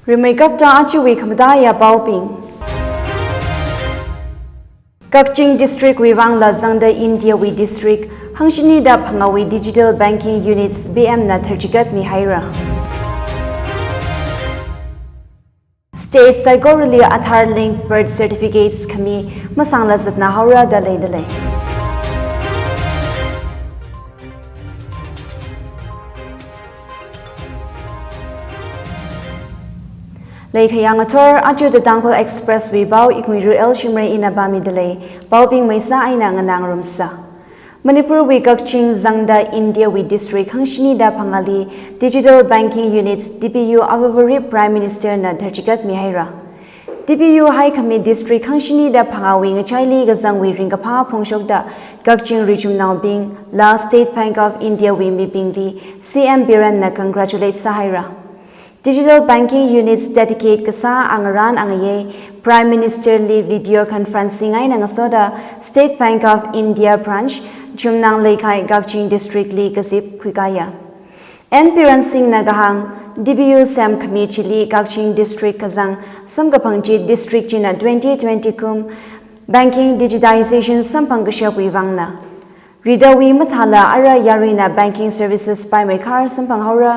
Remakeup ta achiwi khamdaya bauping. Kakching district wivang la zangda India wi district hangshini da phangawi digital banking units BM na tharjigat mi haira. State Psychorally Aadhaar linked birth certificates kami masangla zatna haura dalay dalay. Laikhayang ator ajo the Tangkhul Expressway bao Iknguira Shimray inabami dalay bao ping maisa ay nanganang rumsa. Manipur wi Kakching zangda India wi district hangshini da phangali digital banking units DPU avavari Prime Minister na tharjigat mihaira. DPU hai kami district hangshini da phangawi ngachaili gazangwi ringkapha phongshok da Kakching region now being la State Bank of India wi mi bingli CM Biran na congratulate sahaira. Digital banking units dedicate kasa angaran angaye Prime Minister li video conferencing ay nangasoda State Bank of India branch Jumnang Laikhai Kakching district li kasip kwikaya. Piran Singh nagahang DBU Sam kami chili Kakching district kazang samgapangji district china 2020 kum banking digitization sampangasya kuivangna. Ridawi mathala ara yarina banking services by my car sampanghaura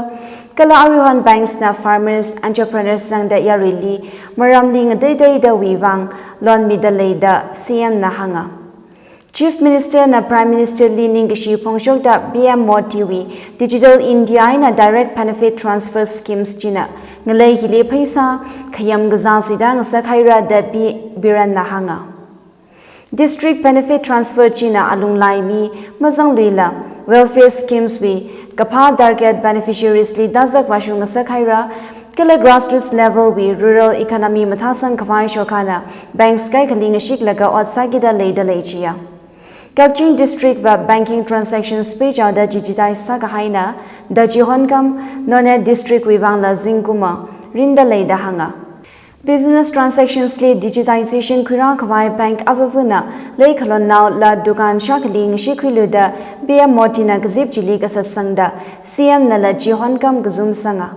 kala aruhan banks na farmers entrepreneurs sang da yarili maramli ngadai da wivang lon midalay da CM na hanga. Chief Minister na Prime Minister Li Ningshi Pongshok da BM Motiwi Digital India na direct benefit transfer schemes china ngalay hili paisa khayam gaza suida ngasakhaira da biran na hanga. District benefit transfer china alunglai mi mazang lila welfare schemes wi kapha target beneficiaries li dazak washu ngasakhaira kala grassroots level wi rural economy mathasang khawai shokana banks kai khaling shik laga outside da leida lechiya. Kakching district va banking transactions page out the digitize sagahaina the jihonkam none district wivang la zingkuma rinda leida hanga. Business transactions le digitization khura khawai bank avavuna le khalon now la dukan shakling shikhilu da BM Motina gazip chili kasasangda CM nala jihonkam gazum sanga.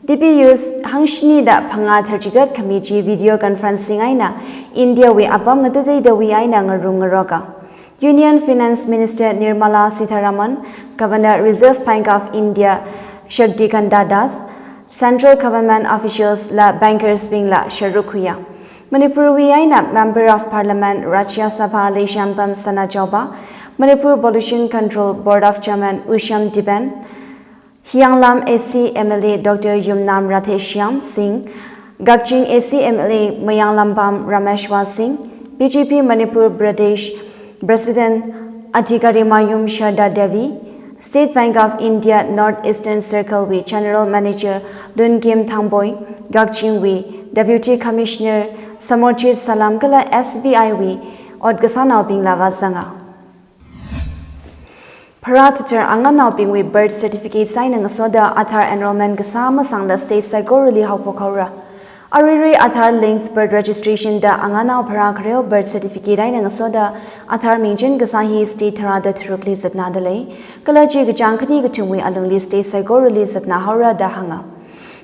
DPU's hangshni da phanga tharjigat kamichi video conferencing aina India we apam ngadai da wi aina ngarum ngaroka. Union Finance Minister Nirmala Sitharaman, Governor Reserve Bank of India Shakti Das, Central Government officials la bankers being la Sharukhuya. Manipur Wiaina Member of Parliament Rajya Sabha Le Shampam Sana Jauba, Manipur Pollution Control Board of Chairman Usham Diben, Hyanglam AC MLA Dr. Yumnam Ratheshyam Singh, Kakching AC MLA Mayanglampam Rameshwar Singh, BJP Manipur Pradesh President Adhikari Mayum Sharda Devi, State Bank of India North Eastern Circle wi General Manager Lun Kim Thangboy, Kakching wi Deputy Commissioner Samorchit Salam Kala SBI wi Odgasana Bing Lava Zanga. Paratatar Anganaw Bing wi birth certificate sign ng soda Aadhaar enrollment kasama sang the state psychorally hawpokhaura. Ariri Aadhaar linked birth registration da anganaw parakreo birth certificate ay ng soda Aadhaar minjin gasahi state tarada thirukli zatna dalay kalaji gajangkani gachungwi alungli state psychorally zatna haura da hanga.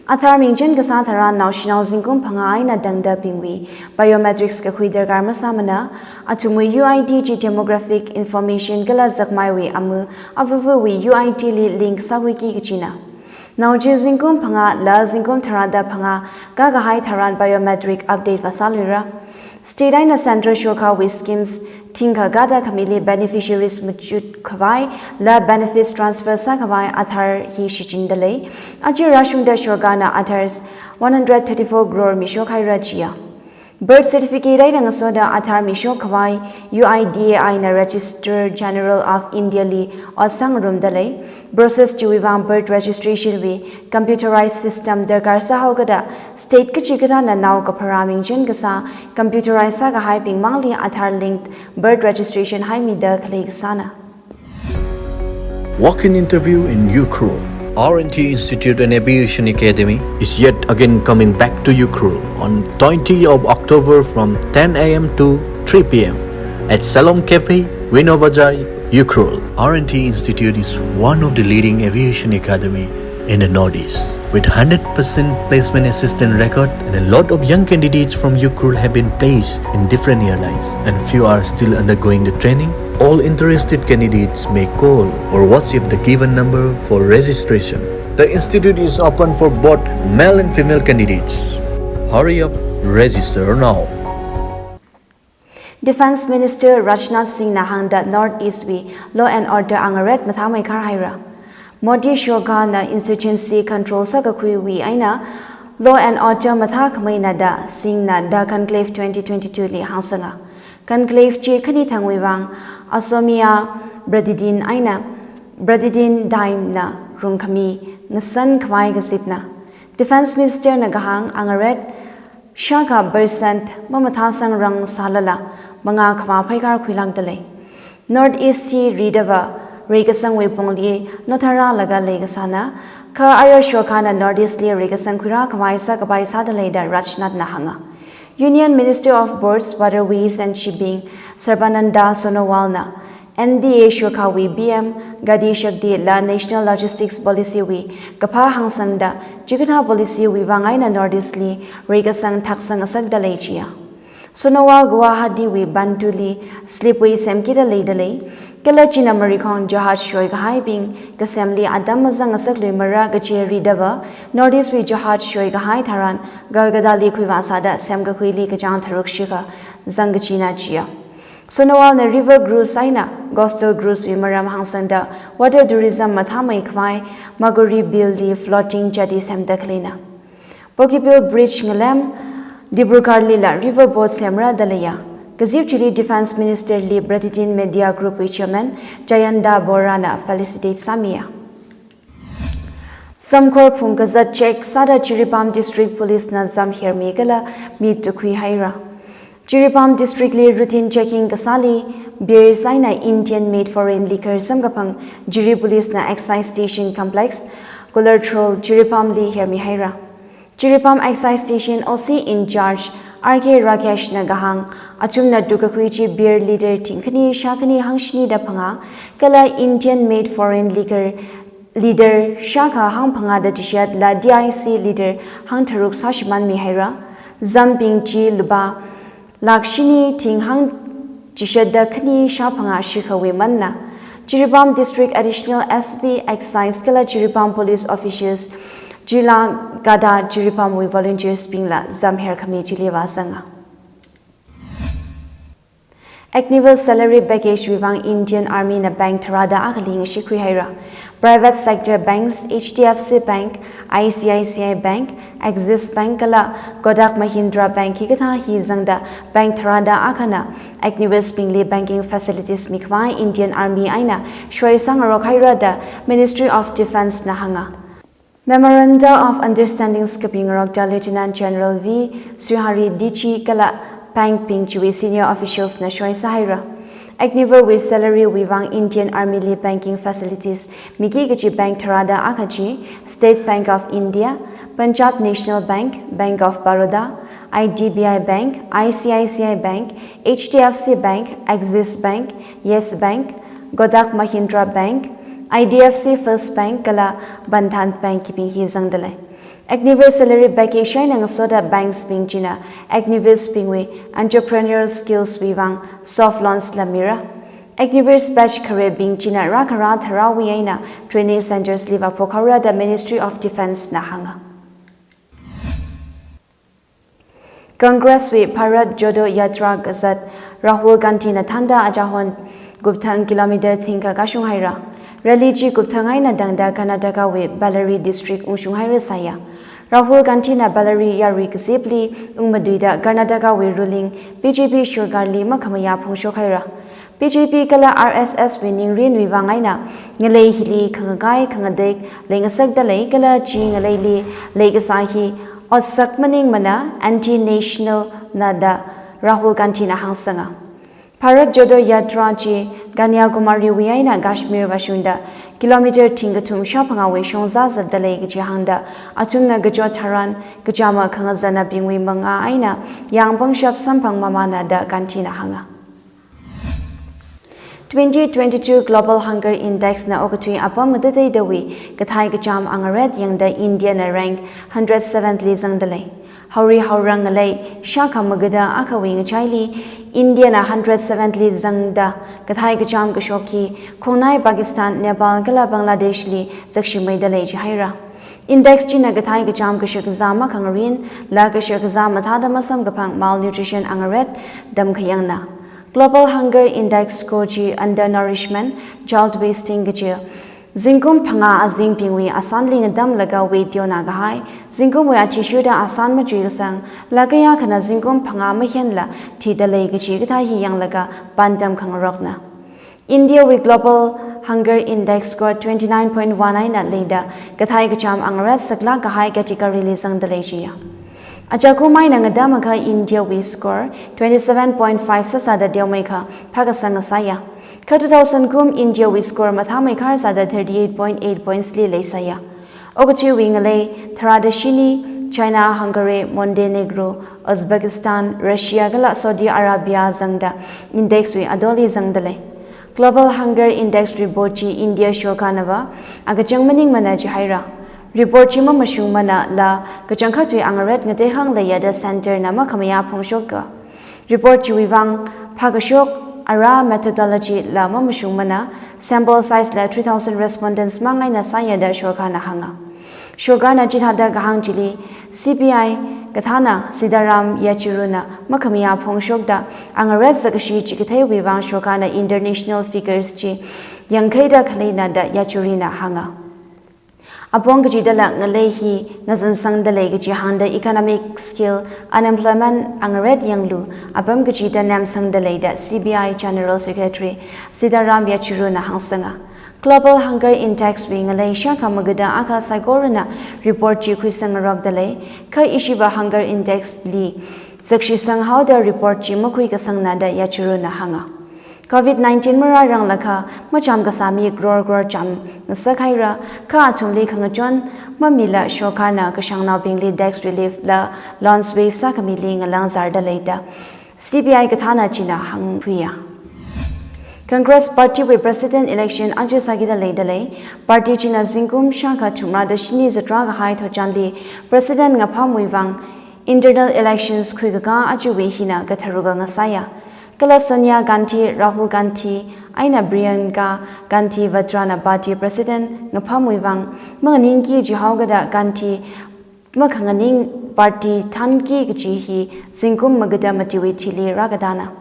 Aadhaar minjin gasa thara national zingkum phanga ay na dangda pingwi biometrics ka khuidar garma samana achumwi UID demographic information kala zakmaiwi amu avuwi UID link sawiki gachina. Now jingkum phanga la zingkum tharada phanga gagahai tharan biometric update vasalira state aina central shoka with schemes tinga gada kamili beneficiaries mujut khawai la benefits transfer sa khawai Aadhaar hi shicindale aji rashunda shogana Aadhaars 134 crore misho khaira chia birth certificate ay ng soda Aadhaar misho khawai UID aina Register General of India li osang room dalay process chuiwang birth registration we computerized system darkar sa hawgada state kachigata na naw kaparaming jen gasa computerized sa gahay ping mangli Aadhaar linked birth registration hai mida khalig sana. Walk-in interview in Iknguira. R&T Institute and Aviation Academy is yet again coming back to Iknguira on 20th of October from 10 a.m. to 3 p.m. at Salom Cafe, Vinobajai, Iknguira. R&T Institute is one of the leading aviation academy in the Northeast. With 100% placement assistant record, and a lot of young candidates from UCRUL have been placed in different airlines, and few are still undergoing the training. All interested candidates may call or WhatsApp the given number for registration. The institute is open for both male and female candidates. Hurry up, register now. Defense Minister Rajnath Singh Nahangda Northeast we law and order angaret mathamai khar haira. Modi Shogana insurgency control sakakui we aina law and order mathak maina da Singh na da conclave 2022 li hangsanga. Conclave che khani thangwiwang Asomia Bradidin aina Bradidin daim na rungkami ngasan khwai gasipna. Defense Minister nagahang angaret Shaka Bersant Mamathasang Rang Salala Manga Khwa Paikar Kwilang Dele Northeast Readava Regasang Wepongli Notara Laga Legasana Ka Aya Shokana Northeast Regasang Kwira Khwaisa Kabai Sadaleda Rajnath Nahanga Union Minister of Boards, Waterways and Shipping Sarbananda Sonowalna NDA Shokawi BM Gadi Shakti La National Logistics Policy We Kapa Hangsangda Jigata Policy We Wangaina Nordisli Regasang Taksang Asagda Lechia Sonowal Guwahati We Bantuli Slipway Semkida Leidale Kalachina Marikong Jahad Shoy Gahai Gasemli Adamazang Asagli Mara Gacheri Dava Nordis We Jahad Shoy Gahai Taran Galgadali Kuivasada Semgakwili Kajang Tarukshika Zangachina Chia Sonowal na river cruise aina coastal cruise we maram hangsanda water tourism mathamai khwai magori building floating jetty semdaklina Pokipil bridge ngalam Dibrugarh lila river boat semra dalaya Gazip Chili Defense Minister Li Bratidin Media Group chairman Jayanda Borana felicitate Samia Samkor Phungazat check Sada Chiripam District Police na zam here megala meet to kui haira Chiripam District Li routine checking kasali beer saina Indian made foreign liquor samgapang Jiri Police na excise station complex collateral Chiripam Li Hermi Haira Chiripam excise station OC in charge RK Rakesh Nagahang achumna dukakwichi beer leader Tinkani Shakani Hangshni da panga kala Indian made foreign liquor leader Shaka Hang panga da tishat la DIC leader Hang Taruk Sashman Mi Haira Zamping Chi Luba Lakshini Tinghang Jishada Kani Shapanga Shikawe Manna Chiripam District Additional SB Excise Kala Chiripam Police Officials Jila Gada Chiripam We Volunteers Pingla Zamher Kami Chiliwa Sanga Iknguira salary package Vivang Indian Army na bank Tarada Akaling Shikwi Haira Private sector banks HDFC Bank, ICICI Bank, Axis Bank Kala Kodak Mahindra Bank Hikata Hizangda Bank Tarada Akana Iknguira Spingli banking facilities Mikwa Indian Army Aina Shwai Sangarok Haira da Ministry of Defense Nahanga Memoranda of Understanding Skipping Rokta Lieutenant General V. Srihari Dichi Kala Pang Ping Chui senior officials na Shwai Sahira Iknguira with salary Vivang Indian Army Li banking facilities Miki Gachi Bank Tarada Akachi State Bank of India Punjab National Bank Bank of Baroda IDBI Bank ICICI Bank HDFC Bank Axis Bank Yes Bank Kodak Mahindra Bank IDFC First Bank Kala Bandhan Bank Keeping Hizangdale Iknguira salary vacation ang soda banks ping china Iknguira pingwe entrepreneurial skills vivang soft loans lamira Iknguira batch career ping china rakara tharawi aina training centers liva pokhara the Ministry of Defense nahanga Congress we Bharat Jodo Yatra Gazat Rahul Gandhi na thanda ajahon gupthang kilometer thinka kashung haira Rally ji gupthangai na dangda Karnataka we Ballari district ungshung haira saya Rahul Gandhi na Ballari yari gazipli ungmaduida Karnataka we ruling BJP Shurgarli makamaya phungshok haira BJP kala RSS winning rin wiwangai na ngalei hili khangai khangadek lengasak da lei kala chi ngalei li legasahi osak maning mana anti-national nada Rahul Gandhi na hangsanga Bharat Jodo Yatra ji Kanyakumari wiyaina Kashmir Vashunda kilometer tingatum shapanga we shongza zadale gijahanda achumna gajo tharan gajama khangazana bingwi manga aina yangbang shap sampang mamana da Gandhi na hanga 2022 Global Hunger Index na okatui apam ngadai dawi kathai kacham angaret yang da India na rank 107th li zangdalai hauri haurang ngalai shaka magada akawi ngachaili India na 107th li zangda kathai kacham kashoki khonai Pakistan Nepal kala Bangladesh li zakshimai dalai jahaira Index china gathai kacham kashak zama kangarin la kashak zama thada masam gapang malnutrition angaret dam khayangna Global Hunger Index koji undernourishment, child wasting gaji. Zingkum phanga azing pingwi asan ling dam laga weidio na gahai. Zingkum wa tissue da asan ma jui sang lagaya khana zingkum phanga ma hen la thi da lei gaji ga hi yang laga pandam khangrok na. India with Global Hunger Index score 29.19 na leida gathai gacham angrat sakla gahai category li sang da lei ji ya. Ajakumai nangadamaka India we score 27.5 sasada diomeka Pakistan saya. Ka 2000 kum India we score mathamekar sada 38.8 points li lesaya. Ogachi wingale Tharadashini China, Hungary, Montenegro, Uzbekistan, Russia gala Saudi Arabia zangda index we adoli zangdale. Global Hunger Index report chi India shokanava agachang maning manaji haira. Report chima mashung mana la kachangkhatwi angaret ngate hang laya da center nama khamaya phongshok report chiwang phagashok ara methodology la ma mashung mana sample size la 3000 respondents mangai na saya da shokana hanga shogana jithada gahang chili CPI gathana Sidaram Yachiruna makamaya phongshok da angaret zakashi chikithai wiwang shokana international figures chi yangkhaida khaleina da Yachurina hanga Apong kajidala ngalehi ngazan sang dalay kajihanda economic skill unemployment angaret yanglu apam kajida nam sang dalay da CBI General Secretary Sidaram Yachuru na hangsanga Global Hunger Index wi ngalay siya kamagada aka saigorana report chi khuisang rob dalay ka ishiba Hunger Index li zakshi sang how the report chi makhui ka sang na da Yachuru na hanga COVID-19 mara rang lakha macham kasami gror cham nasakhaira ka achumli khangachon mamila shokana kashangna bingli dex relief la launch wave sakamili ngalang zarda leida CBI kathana china hangphiya Congress party with president election anje sagida leidale party china zingkum shaka chumra dashini zatra ga hai thochanli president nga phamwiwang internal elections khuiga ajuwe hina gatharuga ngasaya Kala Sonia Gandhi, Rahul Gandhi, Aina Priyanka Gandhi Vadrana Party President Ngaphamwiwang Manganingi Jihawgada Gandhi Makhanganing Party Tanki Gjihi Zingkum Magada Matiwi Chili Ragadana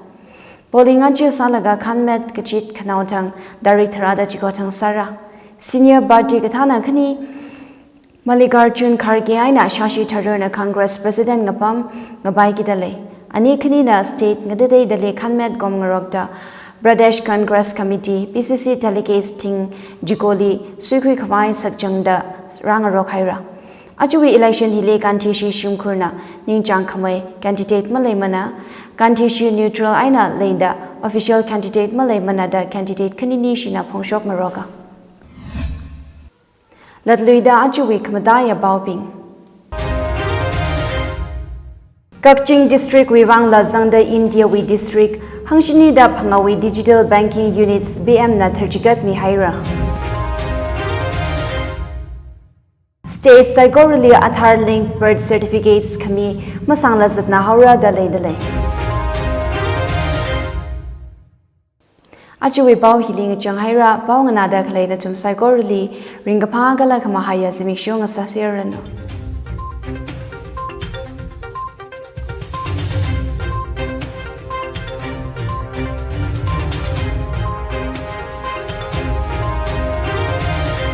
Polingaji Salaga Khanmet Gajit Kanautang Directorada Chikotang Sara Senior Party Katana Kani Mallikarjun Kharge Aina Shashi Tharoor Congress President Ngapam Ngabai Gidale Ani kanina state ngadai dale khanmet gomngrokta Pradesh Congress Committee PCC delegates ting jikoli suikhui khwai sakjangda rangarok haira Ajuwi election hile kanthi shi shimkhurna ningchang khamai candidate malai mana kanthi shi neutral aina leida official candidate malai mana da candidate kanini shina phongshok maroka Latluida ajuwi khmadaya bauping Kakching District Wiwang Lazangda India We District Hangshini da Phangawi Digital Banking Units BM na Tharjigat Mihaira State Psychorally Aadhaar Linked Birth Certificates Kami Masangla Zatna Haura da Leidale Ajuwi Pau Hiling Changhaira Pau Nganada Kalaina Tum Psychorally Ringapagala Kamahaya Zimishong Asasirano